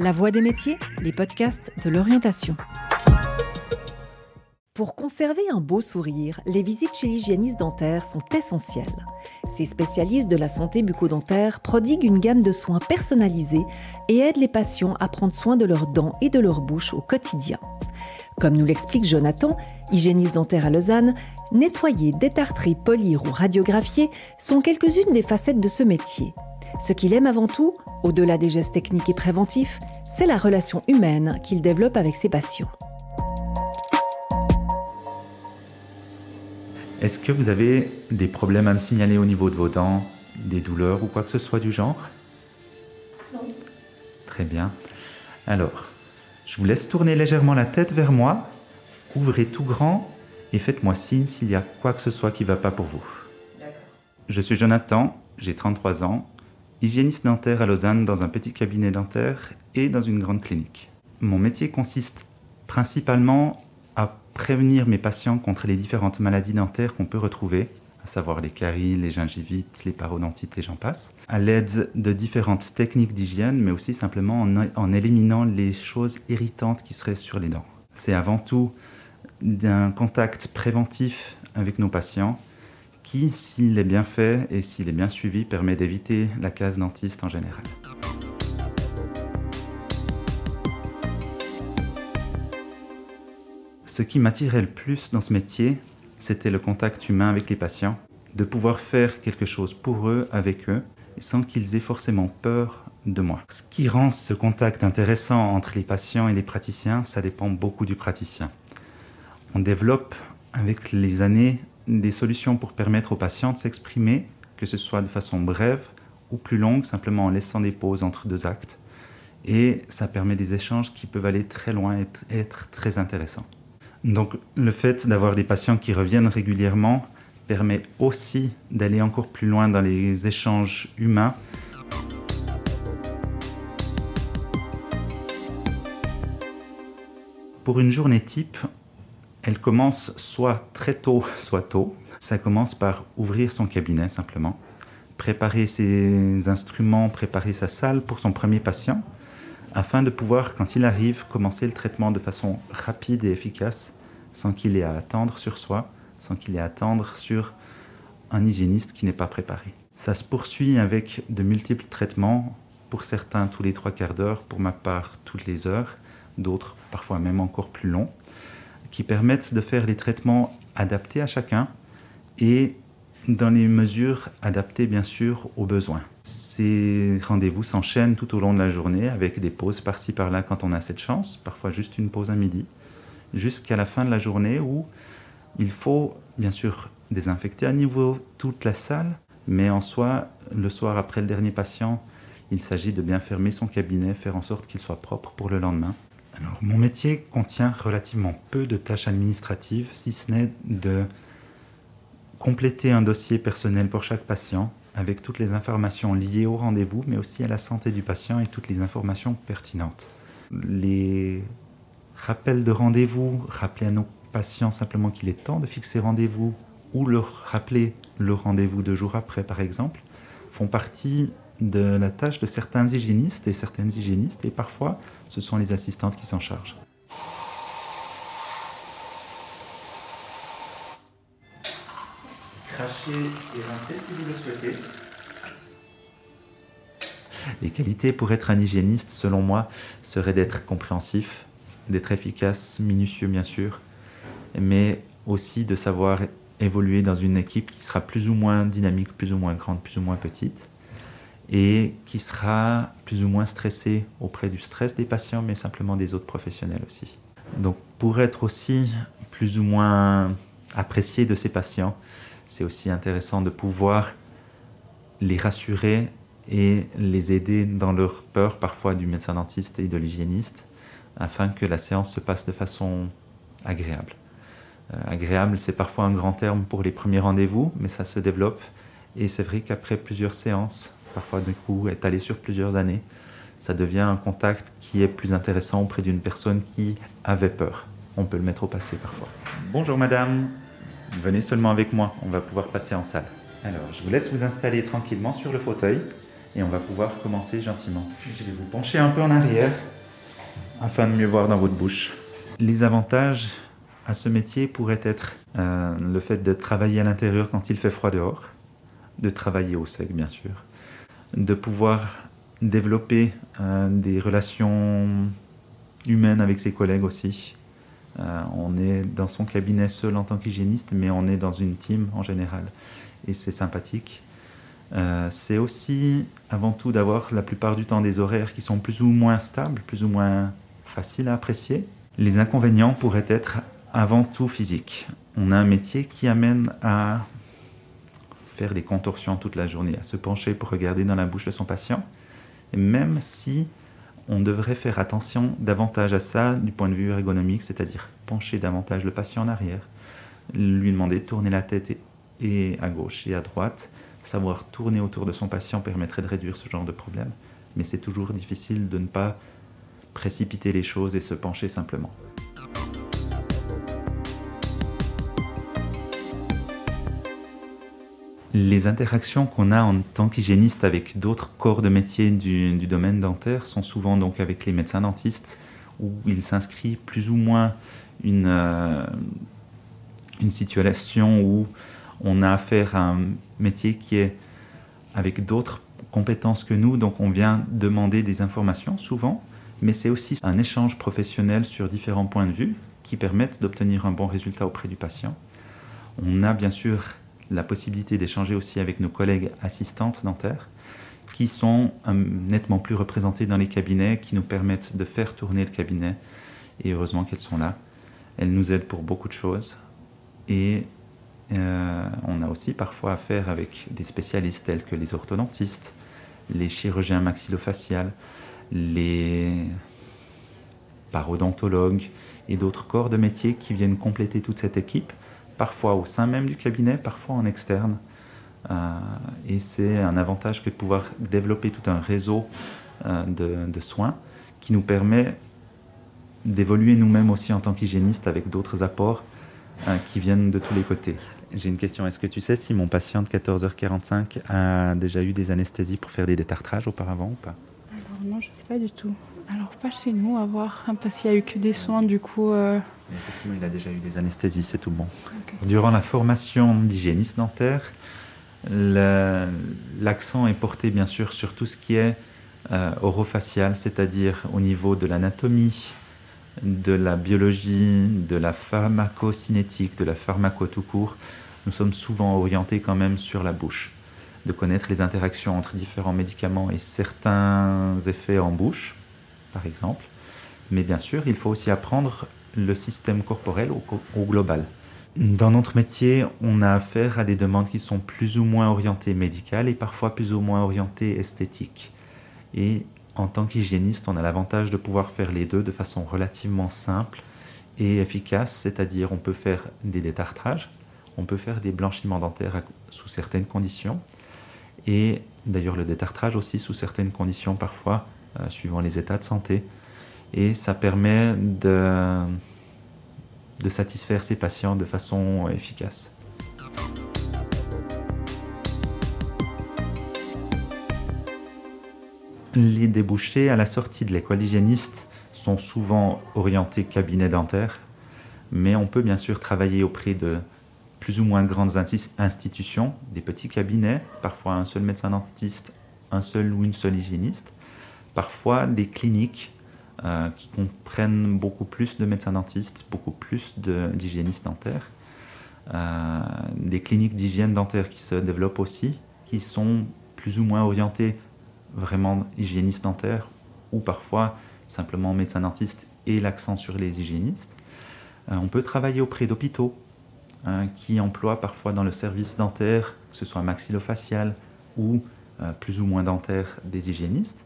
La Voix des métiers, les podcasts de l'orientation. Pour conserver un beau sourire, les visites chez l'hygiéniste dentaire sont essentielles. Ces spécialistes de la santé bucco-dentaire prodiguent une gamme de soins personnalisés et aident les patients à prendre soin de leurs dents et de leur bouche au quotidien. Comme nous l'explique Jonathan, hygiéniste dentaire à Lausanne, nettoyer, détartrer, polir ou radiographier sont quelques-unes des facettes de ce métier. Ce qu'il aime avant tout, au-delà des gestes techniques et préventifs, c'est la relation humaine qu'il développe avec ses patients. Est-ce que vous avez des problèmes à me signaler au niveau de vos dents, des douleurs ou quoi que ce soit du genre? Non. Très bien. Alors, je vous laisse tourner légèrement la tête vers moi, ouvrez tout grand et faites-moi signe s'il y a quoi que ce soit qui ne va pas pour vous. D'accord. Je suis Jonathan, j'ai 33 ans, hygiéniste dentaire à Lausanne dans un petit cabinet dentaire et dans une grande clinique. Mon métier consiste principalement à prévenir mes patients contre les différentes maladies dentaires qu'on peut retrouver, à savoir les caries, les gingivites, les parodontites et j'en passe, à l'aide de différentes techniques d'hygiène, mais aussi simplement en éliminant les choses irritantes qui seraient sur les dents. C'est avant tout un contact préventif avec nos patients qui, s'il est bien fait et s'il est bien suivi, permet d'éviter la case dentiste en général. Ce qui m'attirait le plus dans ce métier, c'était le contact humain avec les patients, de pouvoir faire quelque chose pour eux, avec eux, sans qu'ils aient forcément peur de moi. Ce qui rend ce contact intéressant entre les patients et les praticiens, ça dépend beaucoup du praticien. On développe avec les années des solutions pour permettre aux patients de s'exprimer, que ce soit de façon brève ou plus longue, simplement en laissant des pauses entre deux actes. Et ça permet des échanges qui peuvent aller très loin et être très intéressants. Donc le fait d'avoir des patients qui reviennent régulièrement permet aussi d'aller encore plus loin dans les échanges humains. Pour une journée type, elle commence soit très tôt, soit tôt. Ça commence par ouvrir son cabinet simplement, préparer ses instruments, préparer sa salle pour son premier patient, afin de pouvoir, quand il arrive, commencer le traitement de façon rapide et efficace, sans qu'il ait à attendre sur soi, sans qu'il ait à attendre sur un hygiéniste qui n'est pas préparé. Ça se poursuit avec de multiples traitements, pour certains tous les 3/4 d'heure, pour ma part toutes les heures, d'autres parfois même encore plus longs, qui permettent de faire les traitements adaptés à chacun et dans les mesures adaptées bien sûr aux besoins. Ces rendez-vous s'enchaînent tout au long de la journée avec des pauses par-ci par-là quand on a cette chance, parfois juste une pause à midi, jusqu'à la fin de la journée où il faut bien sûr désinfecter à niveau toute la salle, mais en soi, le soir après le dernier patient, il s'agit de bien fermer son cabinet, faire en sorte qu'il soit propre pour le lendemain. Alors, mon métier contient relativement peu de tâches administratives, si ce n'est de compléter un dossier personnel pour chaque patient, avec toutes les informations liées au rendez-vous, mais aussi à la santé du patient et toutes les informations pertinentes. Les rappels de rendez-vous, rappeler à nos patients simplement qu'il est temps de fixer rendez-vous, ou leur rappeler le rendez-vous 2 jours après, par exemple, font partie de la tâche de certains hygiénistes et certaines hygiénistes, et parfois, ce sont les assistantes qui s'en chargent. Crachez et rincez si vous le souhaitez. Les qualités pour être un hygiéniste, selon moi, seraient d'être compréhensif, d'être efficace, minutieux bien sûr, mais aussi de savoir évoluer dans une équipe qui sera plus ou moins dynamique, plus ou moins grande, plus ou moins petite, et qui sera plus ou moins stressée auprès du stress des patients, mais simplement des autres professionnels aussi. Donc pour être aussi plus ou moins apprécié de ces patients, c'est aussi intéressant de pouvoir les rassurer et les aider dans leur peur parfois du médecin dentiste et de l'hygiéniste, afin que la séance se passe de façon agréable. Agréable, c'est parfois un grand terme pour les premiers rendez-vous, mais ça se développe. Et c'est vrai qu'après plusieurs séances, parfois du coup étalées sur plusieurs années, ça devient un contact qui est plus intéressant auprès d'une personne qui avait peur. On peut le mettre au passé parfois. Bonjour madame, venez seulement avec moi, on va pouvoir passer en salle. Alors, je vous laisse vous installer tranquillement sur le fauteuil Et on va pouvoir commencer gentiment. Je vais vous pencher un peu en arrière afin de mieux voir dans votre bouche. Les avantages à ce métier pourraient être le fait de travailler à l'intérieur quand il fait froid dehors, de travailler au sec bien sûr, de pouvoir développer des relations humaines avec ses collègues aussi. On est dans son cabinet seul en tant qu'hygiéniste, mais on est dans une team en général et c'est sympathique. C'est aussi avant tout d'avoir la plupart du temps des horaires qui sont plus ou moins stables, plus ou moins faciles à apprécier. Les inconvénients pourraient être avant tout physiques. On a un métier qui amène à faire des contorsions toute la journée, à se pencher pour regarder dans la bouche de son patient. Et même si on devrait faire attention davantage à ça du point de vue ergonomique, c'est-à-dire pencher davantage le patient en arrière, lui demander de tourner la tête et à gauche et à droite. Savoir tourner autour de son patient permettrait de réduire ce genre de problème, mais c'est toujours difficile de ne pas précipiter les choses et se pencher simplement. Les interactions qu'on a en tant qu'hygiéniste avec d'autres corps de métier du domaine dentaire sont souvent donc avec les médecins dentistes, où il s'inscrit plus ou moins une situation où on a affaire à un métier qui est avec d'autres compétences que nous, donc on vient demander des informations souvent, mais c'est aussi un échange professionnel sur différents points de vue qui permettent d'obtenir un bon résultat auprès du patient. On a bien sûr la possibilité d'échanger aussi avec nos collègues assistantes dentaires qui sont nettement plus représentées dans les cabinets, qui nous permettent de faire tourner le cabinet, et heureusement qu'elles sont là. Elles nous aident pour beaucoup de choses, et on a aussi parfois affaire avec des spécialistes tels que les orthodontistes, les chirurgiens maxillofaciales, les parodontologues et d'autres corps de métier qui viennent compléter toute cette équipe, parfois au sein même du cabinet, parfois en externe. Et c'est un avantage que de pouvoir développer tout un réseau de soins qui nous permet d'évoluer nous-mêmes aussi en tant qu'hygiénistes avec d'autres apports qui viennent de tous les côtés. J'ai une question, est-ce que tu sais si mon patient de 14h45 a déjà eu des anesthésies pour faire des détartrages auparavant ou pas? Alors non, je ne sais pas du tout. Alors pas chez nous, à voir, parce qu'il n'y a eu que des soins du coup. Effectivement, il a déjà eu des anesthésies, c'est tout bon. Okay. Durant la formation d'hygiéniste dentaire, l'accent est porté bien sûr sur tout ce qui est orofacial, c'est-à-dire au niveau de l'anatomie, de la biologie, de la pharmacocinétique, de la pharmaco tout court. Nous sommes souvent orientés quand même sur la bouche, de connaître les interactions entre différents médicaments et certains effets en bouche, par exemple. Mais bien sûr, il faut aussi apprendre le système corporel au global. Dans notre métier, on a affaire à des demandes qui sont plus ou moins orientées médicales et parfois plus ou moins orientées esthétiques. Et en tant qu'hygiéniste, on a l'avantage de pouvoir faire les deux de façon relativement simple et efficace, c'est-à-dire on peut faire des détartrages, on peut faire des blanchiments dentaires sous certaines conditions, et d'ailleurs le détartrage aussi sous certaines conditions parfois, suivant les états de santé, et ça permet de satisfaire ses patients de façon efficace. Les débouchés à la sortie de l'école hygiéniste sont souvent orientés cabinet dentaire, mais on peut bien sûr travailler auprès de plus ou moins grandes institutions, des petits cabinets, parfois un seul médecin dentiste, un seul ou une seule hygiéniste, parfois des cliniques qui comprennent beaucoup plus de médecins dentistes, beaucoup plus d'hygiénistes dentaires, des cliniques d'hygiène dentaire qui se développent aussi, qui sont plus ou moins orientées vraiment hygiénistes dentaires, ou parfois simplement médecins dentistes et l'accent sur les hygiénistes. On peut travailler auprès d'hôpitaux qui emploient parfois dans le service dentaire, que ce soit maxillofacial ou plus ou moins dentaire, des hygiénistes.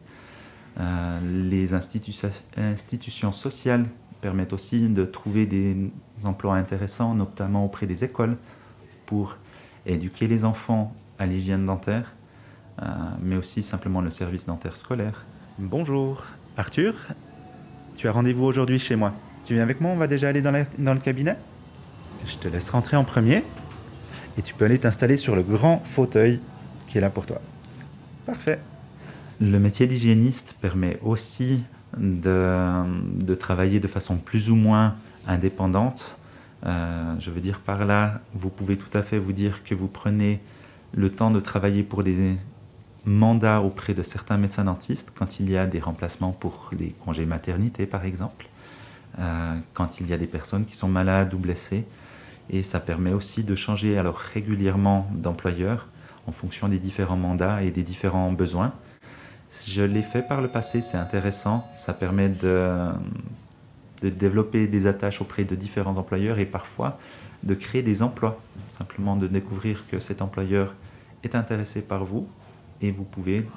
Les institutions sociales permettent aussi de trouver des emplois intéressants, notamment auprès des écoles, pour éduquer les enfants à l'hygiène dentaire, mais aussi simplement le service dentaire scolaire. Bonjour, Arthur, tu as rendez-vous aujourd'hui chez moi. Tu viens avec moi, on va déjà aller dans le cabinet. Je te laisse rentrer en premier et tu peux aller t'installer sur le grand fauteuil qui est là pour toi. Parfait. Le métier d'hygiéniste permet aussi de travailler de façon plus ou moins indépendante. Je veux dire par là, vous pouvez tout à fait vous dire que vous prenez le temps de travailler pour des mandats auprès de certains médecins dentistes quand il y a des remplacements pour les congés maternité par exemple, quand il y a des personnes qui sont malades ou blessées. Et ça permet aussi de changer alors régulièrement d'employeur en fonction des différents mandats et des différents besoins. Je l'ai fait par le passé, c'est intéressant, ça permet de développer des attaches auprès de différents employeurs et parfois de créer des emplois, simplement de découvrir que cet employeur est intéressé par vous et vous pouvez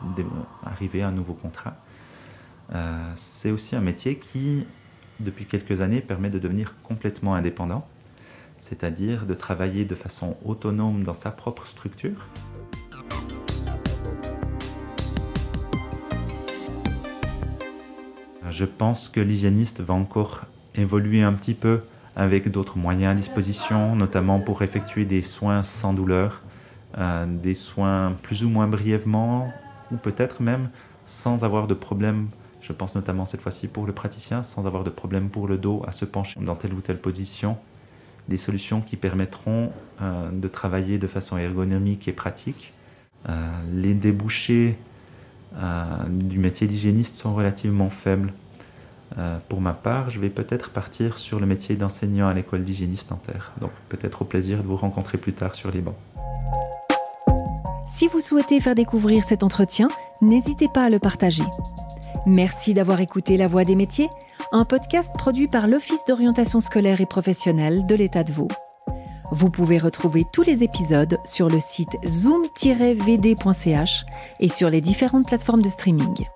arriver à un nouveau contrat. C'est aussi un métier qui, depuis quelques années, permet de devenir complètement indépendant, c'est-à-dire de travailler de façon autonome dans sa propre structure. Je pense que l'hygiéniste va encore évoluer un petit peu avec d'autres moyens à disposition, notamment pour effectuer des soins sans douleur, des soins plus ou moins brièvement, ou peut-être même sans avoir de problème, je pense notamment cette fois-ci pour le praticien, sans avoir de problème pour le dos à se pencher dans telle ou telle position, des solutions qui permettront de travailler de façon ergonomique et pratique. Les débouchés du métier d'hygiéniste sont relativement faibles. Pour ma part, je vais peut-être partir sur le métier d'enseignant à l'école d'hygiéniste dentaire. Donc peut-être au plaisir de vous rencontrer plus tard sur les bancs. Si vous souhaitez faire découvrir cet entretien, n'hésitez pas à le partager. Merci d'avoir écouté La Voix des métiers, un podcast produit par l'Office d'orientation scolaire et professionnelle de l'État de Vaud. Vous pouvez retrouver tous les épisodes sur le site zoom-vd.ch et sur les différentes plateformes de streaming.